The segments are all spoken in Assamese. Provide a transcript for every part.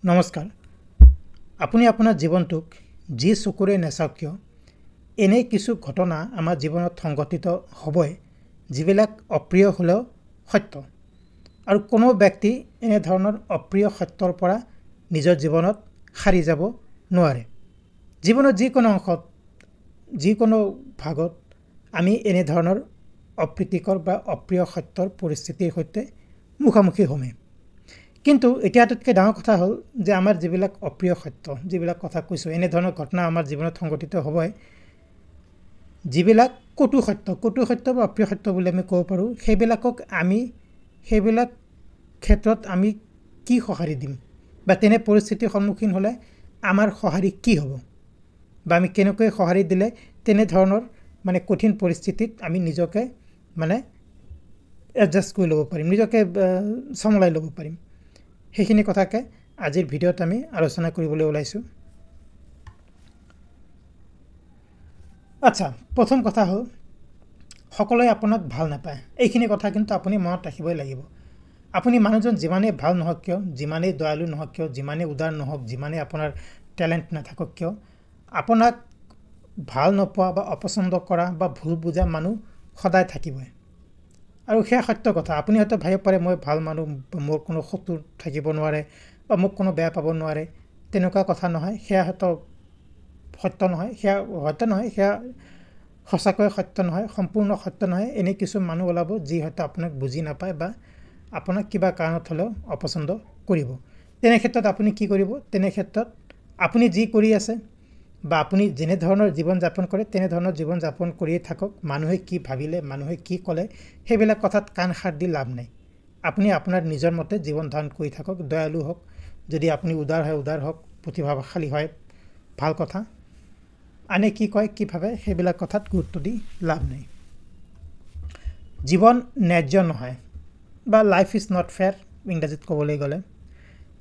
নমস্কাৰ আপুনি আপোনাৰ জীৱনটোক যি চকুৰে নেচাওক কিয় এনে কিছু ঘটনা আমাৰ জীৱনত সংঘটিত হ'বই যিবিলাক অপ্ৰিয় হ'লেও সত্য আৰু কোনো ব্যক্তি এনে ধৰণৰ অপ্ৰিয় সত্যৰ পৰা নিজৰ জীৱনত সাৰি যাব নোৱাৰে জীৱনৰ যিকোনো অংশত যিকোনো ভাগত আমি এনে ধৰণৰ অপ্ৰীতিকৰ বা অপ্ৰিয় সত্যৰ পৰিস্থিতিৰ সৈতে মুখামুখি হ'মেই কিন্তু এতিয়া আটাইতকৈ ডাঙৰ কথা হ'ল যে আমাৰ যিবিলাক অপ্ৰিয় সত্য যিবিলাক কথা কৈছোঁ এনে ধৰণৰ ঘটনা আমাৰ জীৱনত সংঘটিত হ'বই যিবিলাক কটু সত্য বা অপ্ৰিয় সত্য বুলি আমি ক'ব পাৰোঁ সেইবিলাক ক্ষেত্ৰত আমি কি সঁহাৰি দিম বা তেনে পৰিস্থিতিৰ সন্মুখীন হ'লে আমাৰ সঁহাৰি কি হ'ব বা আমি কেনেকৈ সঁহাৰি দিলে তেনে ধৰণৰ কঠিন পৰিস্থিতিত আমি নিজকে এডজাষ্ট কৰি ল'ব পাৰিম নিজকে চম্ভালাই ল'ব পাৰিম সেইখিনি কথাকে আজিৰ ভিডিঅ'ত আমি আলোচনা কৰিবলৈ ওলাইছোঁ আচ্ছা প্ৰথম কথা হ'ল সকলোৱে আপোনাক ভাল নাপায় এইখিনি কথা কিন্তু আপুনি মনত ৰাখিবই লাগিব আপুনি মানুহজন যিমানেই ভাল নহওক কিয় যিমানেই দয়ালু নহওক কিয় যিমানেই উদাৰ নহওক যিমানেই আপোনাৰ টেলেণ্ট নাথাকক কিয় আপোনাক ভাল নোপোৱা বা অপছন্দ কৰা বা ভুল বুজা মানুহ সদায় থাকিবই আৰু সেয়া সত্য কথা আপুনি হয়তো ভাবিব পাৰে মই ভাল মানুহ মোৰ কোনো শত্ৰু থাকিব নোৱাৰে বা মোক কোনো বেয়া পাব নোৱাৰে তেনেকুৱা কথা নহয় সেয়া হয়তো সত্য নহয় সেয়া সঁচাকৈ সত্য নহয় সম্পূৰ্ণ সত্য নহয় এনে কিছু মানুহ ওলাব যি হয়তো আপোনাক বুজি নাপায় বা আপোনাক কিবা কাৰণত হ'লেও অপছন্দ কৰিব তেনে ক্ষেত্ৰত আপুনি কি কৰিব তেনে ক্ষেত্ৰত আপুনি যি কৰি আছে বা আপুনি যেনে ধৰণৰ জীৱন যাপন কৰে তেনে ধৰণৰ জীৱন যাপন কৰিয়ে থাকক মানুহে কি ভাবিলে মানুহে কি ক'লে সেইবিলাক কথাত কাণ সাৰ দি লাভ নাই আপুনি আপোনাৰ নিজৰ মতে জীৱন ধাৰণ কৰি থাকক দয়ালু হওক যদি আপুনি উদাৰ হওক প্ৰতিভাশালী হয় ভাল কথা আনে কি কয় কি ভাবে সেইবিলাক কথাত গুৰুত্ব দি লাভ নাই জীৱন ন্যায্য নহয় বা লাইফ ইজ নট ফেয়াৰ ইংৰাজীত ক'বলৈ গ'লে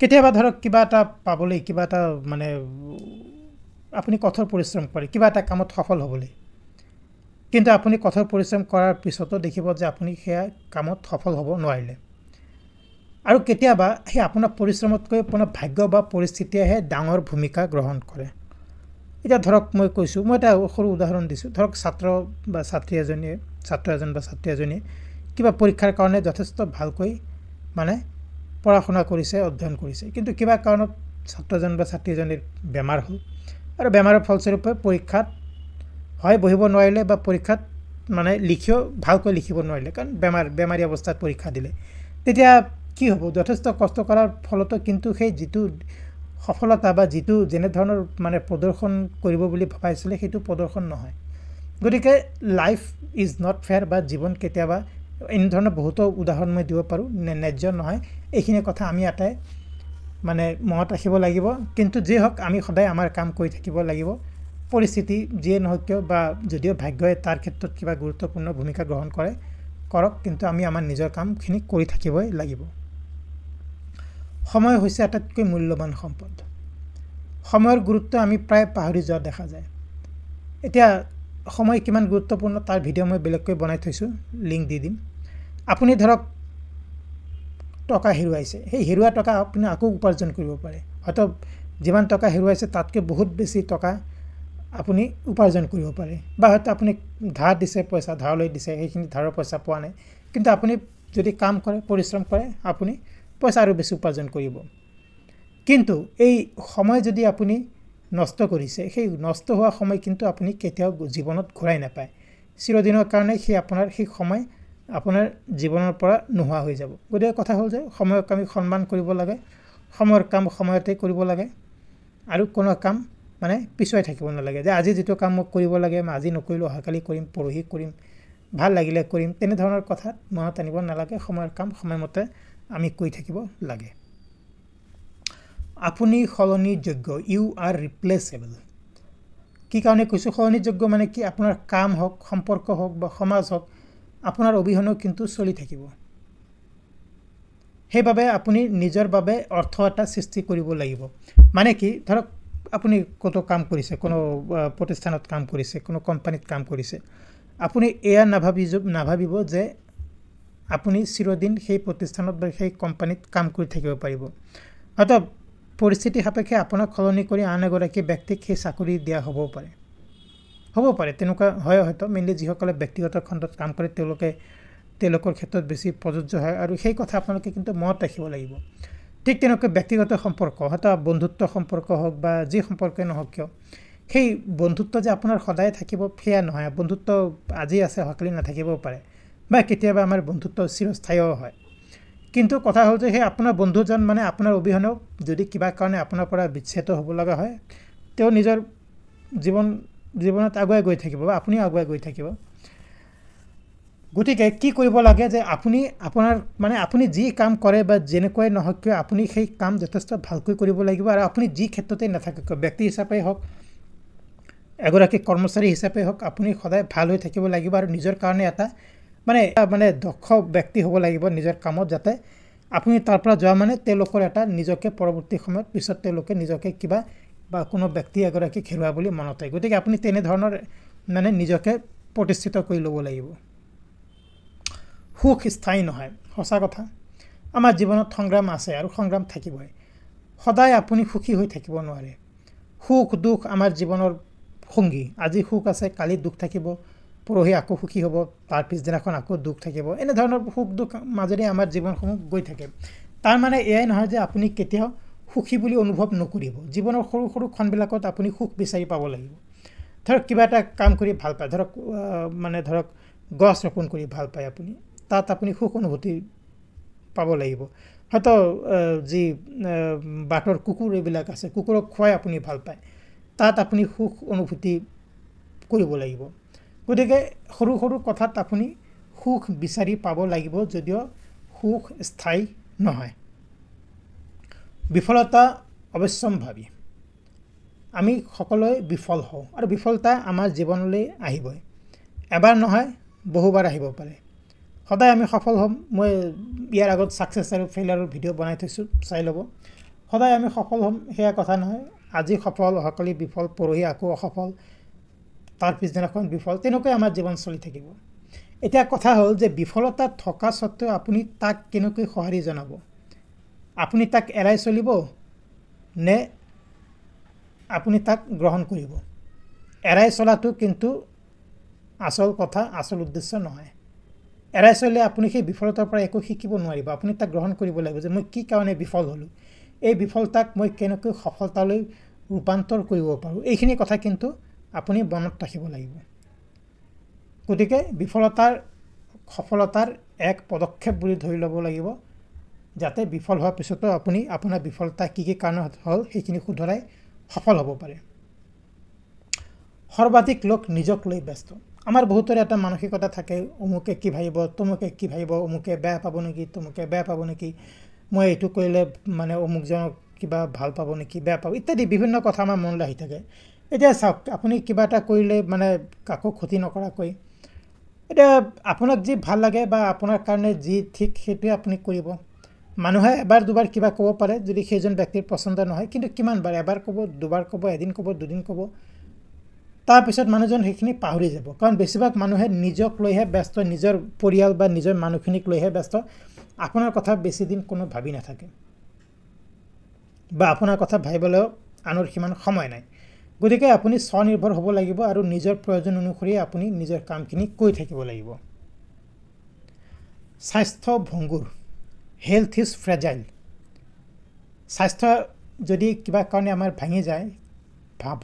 কেতিয়াবা ধৰক কিবা এটা পাবলৈ কিবা এটা আপুনি কঠোৰ পৰিশ্ৰম কৰে কিবা এটা কামত সফল হ'বলৈ কিন্তু আপুনি কঠোৰ পৰিশ্ৰম কৰাৰ পিছতো দেখিব যে আপুনি সেয়া কামত সফল হ'ব নোৱাৰিলে আৰু কেতিয়াবা সেই আপোনাৰ পৰিশ্ৰমতকৈ আপোনাৰ ভাগ্য বা পৰিস্থিতিয়েহে ডাঙৰ ভূমিকা গ্ৰহণ কৰে এতিয়া ধৰক মই কৈছোঁ মই এটা সৰু উদাহৰণ দিছোঁ ধৰক ছাত্ৰ এজন বা ছাত্ৰী এজনীয়ে কিবা পৰীক্ষাৰ কাৰণে যথেষ্ট ভালকৈ পঢ়া শুনা কৰিছে অধ্যয়ন কৰিছে কিন্তু কিবা কাৰণত ছাত্ৰজন বা ছাত্ৰীজনীৰ বেমাৰ হ'ল আৰু বেমাৰৰ ফলস্বৰূপে পৰীক্ষাত হয় বহিব নোৱাৰিলে বা পৰীক্ষাত ভালকৈ লিখিব নোৱাৰিলে কাৰণ বেমাৰী অৱস্থাত পৰীক্ষা দিলে তেতিয়া কি হ'ব যথেষ্ট কষ্ট কৰাৰ ফলতো কিন্তু সেই যিটো সফলতা বা যিটো যেনে ধৰণৰ প্ৰদৰ্শন কৰিব বুলি ভাবিছিলে সেইটো প্ৰদৰ্শন নহয় গতিকে লাইফ ইজ নট ফেয়াৰ বা জীৱন কেতিয়াবা এনে ধৰণৰ বহুতো উদাহৰণ মই দিব পাৰোঁ ন্যায্য নহয় এইখিনি কথা আমি এটাই মনত ৰাখিব লাগিব কিন্তু যি হওক আমি সদায় আমাৰ কাম কৰি থাকিব লাগিব পৰিস্থিতি যিয়ে নহওক কিয় বা যদিও ভাগ্যই তাৰ ক্ষেত্ৰত কিবা গুৰুত্বপূৰ্ণ ভূমিকা গ্ৰহণ কৰক কিন্তু আমি আমাৰ নিজৰ কামখিনি কৰি থাকিবই লাগিব সময় হৈছে আটাইতকৈ মূল্যৱান সম্পদ সময়ৰ গুৰুত্ব আমি প্ৰায় পাহৰি যোৱা দেখা যায় এতিয়া সময় কিমান গুৰুত্বপূৰ্ণ তাৰ ভিডিঅ' মই বেলেগকৈ বনাই থৈছোঁ লিংক দি দিম আপুনি ধৰক টকা হেৰুৱাইছে সেই হেৰুৱা টকা আপুনি আকৌ উপাৰ্জন কৰিব পাৰে হয়তো যিমান টকা হেৰুৱাইছে তাতকৈ বহুত বেছি টকা আপুনি উপাৰ্জন কৰিব পাৰে বা হয়তো আপুনি ধাৰ দিছে পইচা ধাৰলৈ দিছে সেইখিনি ধাৰৰ পইচা পোৱা নাই কিন্তু আপুনি যদি কাম কৰে পৰিশ্ৰম কৰে আপুনি পইচা আৰু বেছি উপাৰ্জন কৰিব কিন্তু এই সময় যদি আপুনি নষ্ট কৰিছে সেই নষ্ট হোৱা সময় কিন্তু আপুনি কেতিয়াও জীৱনত ঘূৰাই নাপায় চিৰদিনৰ কাৰণে সেই সময় আপোনাৰ জীৱনৰ পৰা নোহোৱা হৈ যাব গতিকে কথা হ'ল যে সময়ক আমি সন্মান কৰিব লাগে সময়ৰ কাম সময়তে কৰিব লাগে আৰু কোনো কাম পিছুৱাই থাকিব নালাগে যে আজি যিটো কাম মোক কৰিব লাগে মই আজি নকৰিলোঁ অহাকালি কৰিম পৰহি কৰিম ভাল লাগিলে কৰিম তেনেধৰণৰ কথাত মনত আনিব নালাগে সময়ৰ কাম সময়মতে আমি কৰি থাকিব লাগে আপুনি সলনিযোগ্য ইউ আৰ ৰিপ্লেচেবল কি কাৰণে কৈছোঁ সলনিযোগ্য কি আপোনাৰ কাম হওক সম্পৰ্ক হওক বা সমাজ হওক আপোনাৰ অবিহনেও কিন্তু চলি থাকিব সেইবাবে আপুনি নিজৰ বাবে অৰ্থ এটা সৃষ্টি কৰিব লাগিব কি ধৰক আপুনি কত কাম কৰিছে কোনো প্ৰতিষ্ঠানত কাম কৰিছে কোনো কোম্পানীত কাম কৰিছে আপুনি এয়া নাভাবিব যে আপুনি চিৰদিন সেই প্ৰতিষ্ঠানত বা সেই কোম্পানীত কাম কৰি থাকিব পাৰিব হয়তো পৰিস্থিতি সাপেক্ষে আপোনাক সলনি কৰি আন এগৰাকী ব্যক্তিক সেই চাকৰি দিয়া হ'ব পাৰে তেনেকুৱা হয় হয়তো মেইনলি যিসকলে ব্যক্তিগত খণ্ডত কাম কৰে তেওঁলোকৰ ক্ষেত্ৰত বেছি প্ৰযোজ্য হয় আৰু সেই কথা আপোনালোকে কিন্তু মনত ৰাখিব লাগিব ঠিক তেনেকৈ ব্যক্তিগত সম্পৰ্ক হয়তো বন্ধুত্ব সম্পৰ্ক হওক বা যি সম্পৰ্কে নহওক কিয় সেই বন্ধুত্ব যে আপোনাৰ সদায় থাকিব সেয়া নহয় বন্ধুত্ব আজি আছে কালি নাথাকিবও পাৰে বা কেতিয়াবা আমাৰ বন্ধুত্ব চিৰস্থায়ীও হয় কিন্তু কথা হ'ল যে সেই আপোনাৰ বন্ধুজন মানে আপোনাৰ অবিহনেও যদি কিবা কাৰণে আপোনাৰ পৰা বিচ্ছেদ হ'ব লগা হয় তেওঁ নিজৰ জীৱনত আগুৱাই গৈ থাকিব বা আপুনিও আগুৱাই গৈ থাকিব গতিকে কি কৰিব লাগে যে আপুনি যি কাম কৰে বা যেনেকৈ নহওক কিয় আপুনি সেই কাম যথেষ্ট ভালকৈ কৰিব লাগিব আৰু আপুনি যি ক্ষেত্ৰতেই নাথাকক ব্যক্তি হিচাপে হওক এগৰাকী কৰ্মচাৰী হিচাপে হওক আপুনি সদায় ভাল হৈ থাকিব লাগিব আৰু নিজৰ কাৰণে এটা মানে দক্ষ ব্যক্তি হ'ব লাগিব নিজৰ কামত যাতে আপুনি তাৰ পৰা যোৱা মানে তেওঁলোকৰ এটা নিজকে পৰৱৰ্তী সময়ত পিছত তেওঁলোকে নিজকে কিবা বা কোনো ব্যক্তি এগৰাকী খেৰুৱা বুলি মনত হয় গতিকে আপুনি তেনেধৰণৰ মানে নিজকে প্ৰতিষ্ঠিত কৰি ল'ব লাগিব সুখ স্থায়ী নহয় সঁচা কথা আমাৰ জীৱনত সংগ্ৰাম আছে আৰু সংগ্ৰাম থাকিবই সদায় আপুনি সুখী হৈ থাকিব নোৱাৰে সুখ দুখ আমাৰ জীৱনৰ সংগী আজি সুখ আছে কালি দুখ থাকিব পৰহি আকৌ সুখী হ'ব তাৰ পিছদিনাখন আকৌ দুখ থাকিব এনেধৰণৰ সুখ দুখ মাজেৰে আমাৰ জীৱনসমূহ গৈ থাকে তাৰ মানে এয়াই নহয় যে আপুনি কেতিয়াও সুখী বুলি অনুভৱ নকৰিব জীৱনৰ সৰু সৰু ক্ষণবিলাকত আপুনি সুখ বিচাৰি পাব লাগিব ধৰক কিবা এটা কাম কৰি ভাল পায় ধৰক গছ ৰোপণ কৰি ভাল পায় আপুনি তাত আপুনি সুখ অনুভূতি পাব লাগিব হয়তো যি বাটৰ কুকুৰ এইবিলাক আছে কুকুৰক খুৱাই আপুনি ভাল পায় তাত আপুনি সুখ অনুভূতি কৰিব লাগিব গতিকে সৰু সৰু কথাত আপুনি সুখ বিচাৰি পাব লাগিব যদিও সুখ স্থায়ী নহয় বিফলতা অৱশ্যম্ভাৱী আমি সকলোৱে বিফল হওঁ আৰু বিফলতা আমাৰ জীৱনলৈ আহিবই এবাৰ নহয় বহুবাৰ আহিব পাৰে সদায় আমি সফল হ'ম মই ইয়াৰ আগত ছাকচেছ আৰু ফেইলাৰৰ ভিডিঅ' বনাই থৈছোঁ চাই ল'ব সদায় আমি সফল হ'ম সেয়া কথা নহয় আজি সফল অহাকালি বিফল পৰহি আকৌ অসফল তাৰ পিছদিনাখন বিফল তেনেকৈ আমাৰ জীৱন চলি থাকিব এতিয়া কথা হ'ল যে বিফলতা থকা সত্ত্বেও আপুনি তাক কেনেকৈ সঁহাৰি জনাব আপুনি তাক এৰাই চলিব নে আপুনি তাক গ্ৰহণ কৰিব এৰাই চলাটো কিন্তু আচল কথা আচল উদ্দেশ্য নহয় এৰাই চলিলে আপুনি সেই বিফলতাৰ পৰা একো শিকিব নোৱাৰিব আপুনি তাক গ্ৰহণ কৰিব লাগিব যে মই কি কাৰণে বিফল হ'লোঁ এই বিফলতাক মই কেনেকৈ সফলতালৈ ৰূপান্তৰ কৰিব পাৰোঁ এইখিনি কথা কিন্তু আপুনি মনত ৰাখিব লাগিব গতিকে সফলতাৰ এক পদক্ষেপ বুলি ধৰি ল'ব লাগিব যাতে বিফল হোৱাৰ পিছতো আপুনি আপোনাৰ বিফলতা কি কাৰণত হ'ল সেইখিনি শুধৰাই সফল হ'ব পাৰে সৰ্বাধিক লোক নিজক লৈ ব্যস্ত আমাৰ বহুতৰে এটা মানসিকতা থাকে অমুকে কি ভাবিব তমুকে কি ভাবিব অমুকে বেয়া পাব নেকি তমুকে বেয়া পাব নেকি মই এইটো কৰিলে মানে অমুকজনক কিবা ভাল পাব নেকি বেয়া পাব ইত্যাদি বিভিন্ন কথা আমাৰ মনলৈ আহি থাকে এতিয়া চাওক আপুনি কিবা এটা কৰিলে মানে কাকো ক্ষতি নকৰাকৈ এতিয়া আপোনাক যি ভাল লাগে বা আপোনাৰ কাৰণে যি ঠিক সেইটোৱে আপুনি কৰিব মানুহে এবাৰ দুবাৰ কিবা ক'ব পাৰে যদি সেইজন ব্যক্তিৰ পচন্দ নহয় কিন্তু কিমানবাৰ এবাৰ ক'ব দুবাৰ ক'ব এদিন ক'ব দুদিন ক'ব তাৰপিছত মানুহজন সেইখিনি পাহৰি যাব কাৰণ বেছিভাগ মানুহে নিজক লৈহে ব্যস্ত নিজৰ পৰিয়াল বা নিজৰ মানুহখিনিক লৈহে ব্যস্ত আপোনাৰ কথা বেছি দিন কোনো ভাবি নাথাকে বা আপোনাৰ কথা ভাবিবলৈও আনৰ সিমান সময় নাই গতিকে আপুনি স্বনিৰ্ভৰ হ'ব লাগিব আৰু নিজৰ প্ৰয়োজন অনুসৰি আপুনি নিজৰ কামখিনি কৰি থাকিব লাগিব স্বাস্থ্য ভংগুৰ হেল্থ ইজ ফ্ৰেজাইল স্বাস্থ্য যদি কিবা কাৰণে আমাৰ ভাঙি যায়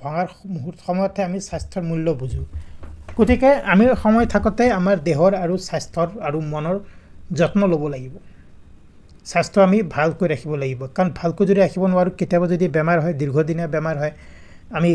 ভঙাৰ সময়তে আমি স্বাস্থ্যৰ মূল্য বুজোঁ গতিকে আমি সময় থাকোঁতে আমাৰ দেহৰ আৰু স্বাস্থ্যৰ আৰু মনৰ যত্ন ল'ব লাগিব স্বাস্থ্য আমি ভালকৈ ৰাখিব লাগিব কাৰণ ভালকৈ যদি ৰাখিব নোৱাৰোঁ কেতিয়াবা যদি বেমাৰ হয় দীৰ্ঘদিনীয়া বেমাৰ হয় আমি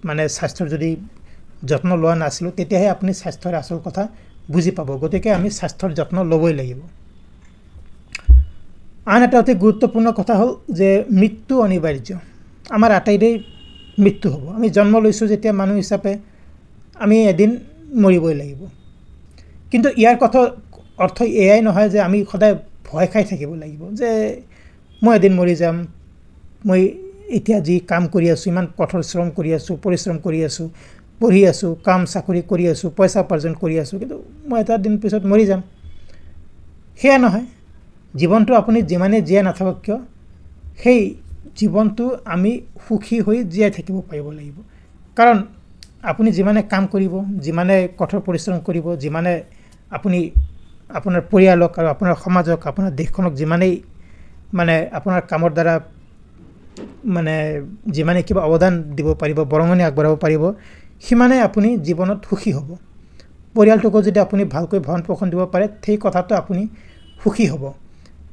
মানে স্বাস্থ্যৰ যদি যত্ন লোৱা নাছিলোঁ তেতিয়াহে আপুনি স্বাস্থ্যৰ আচল কথা বুজি পাব গতিকে আমি স্বাস্থ্যৰ যত্ন ল'বই লাগিব আন এটা অতি গুৰুত্বপূৰ্ণ কথা হ'ল যে মৃত্যু অনিবাৰ্য আমাৰ আটাইৰে মৃত্যু হ'ব আমি জন্ম লৈছোঁ যেতিয়া মানুহ হিচাপে আমি এদিন মৰিবই লাগিব কিন্তু ইয়াৰ কথা অৰ্থ এয়াই নহয় যে আমি সদায় ভয় খাই থাকিব লাগিব যে মই এদিন মৰি যাম মই এতিয়া যি কাম কৰি আছোঁ ইমান কঠোৰ পৰিশ্ৰম কৰি আছোঁ পঢ়ি আছোঁ কাম চাকৰি কৰি আছোঁ পইচা উপাৰ্জন কৰি আছোঁ কিন্তু মই এটা দিন পিছত মৰি যাম সেয়া নহয় জীৱনটো আপুনি যিমানেই জীয়াই নাথাকক কিয় সেই জীৱনটো আমি সুখী হৈ জীয়াই থাকিব পাৰিব লাগিব কাৰণ আপুনি যিমানে কাম কৰিব যিমানে কঠোৰ পৰিশ্ৰম কৰিব যিমানে আপুনি আপোনাৰ পৰিয়ালক আৰু আপোনাৰ সমাজক আপোনাৰ দেশখনক যিমানেই মানে আপোনাৰ কামৰ দ্বাৰা মানে যিমানে কিবা অৱদান দিব পাৰিব বৰঙণি আগবঢ়াব পাৰিব সিমানে আপুনি জীৱনত সুখী হ'ব পৰিয়ালটোকো যদি আপুনি ভালকৈ ভৰণ পোষণ দিব পাৰে সেই কথাটো আপুনি সুখী হ'ব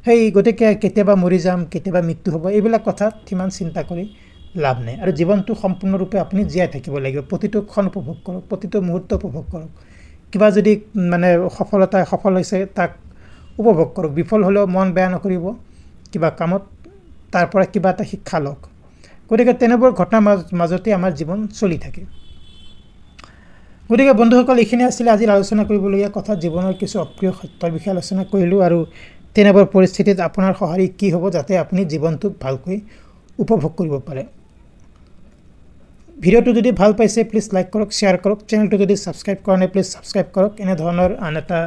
সেই গতিকে কেতিয়াবা মৰি যাম কেতিয়াবা মৃত্যু হ'ব এইবিলাক কথা সিমান চিন্তা কৰি লাভ নাই আৰু জীৱনটো সম্পূৰ্ণৰূপে আপুনি জীয়াই থাকিব লাগিব প্ৰতিটো ক্ষণ উপভোগ কৰক প্ৰতিটো মুহূৰ্ত উপভোগ কৰক কিবা যদি মানে সফল হৈছে তাক উপভোগ কৰক বিফল হ'লেও মন বেয়া নকৰিব কিবা কামত তাৰ পৰা কিবা এটা শিক্ষা লওক গতিকে তেনেবোৰ ঘটনাৰ মাজতে আমাৰ জীৱন চলি থাকে গতিকে বন্ধুসকল এইখিনি আছিল আজি আলোচনা কৰিবলগীয়া কথা জীৱনৰ কিছু অপ্ৰিয় সত্যৰ বিষয়ে আলোচনা কৰিলোঁ আৰু তেনেবোৰ পৰিস্থিতিত আপোনাৰ সঁহাৰি কি হ'ব যাতে আপুনি জীৱনটোক ভালকৈ উপভোগ কৰিব পাৰে ভিডিঅ'টো যদি ভাল পাইছে প্লিজ লাইক কৰক শ্বেয়াৰ কৰক চেনেলটো যদি ছাবস্ক্ৰাইব কৰা নাই প্লিজ ছাবস্ক্ৰাইব কৰক এনে ধৰণৰ আন এটা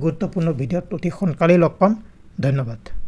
গুৰুত্বপূৰ্ণ ভিডিঅ'ত অতি সোনকালেই লগ পাম ধন্যবাদ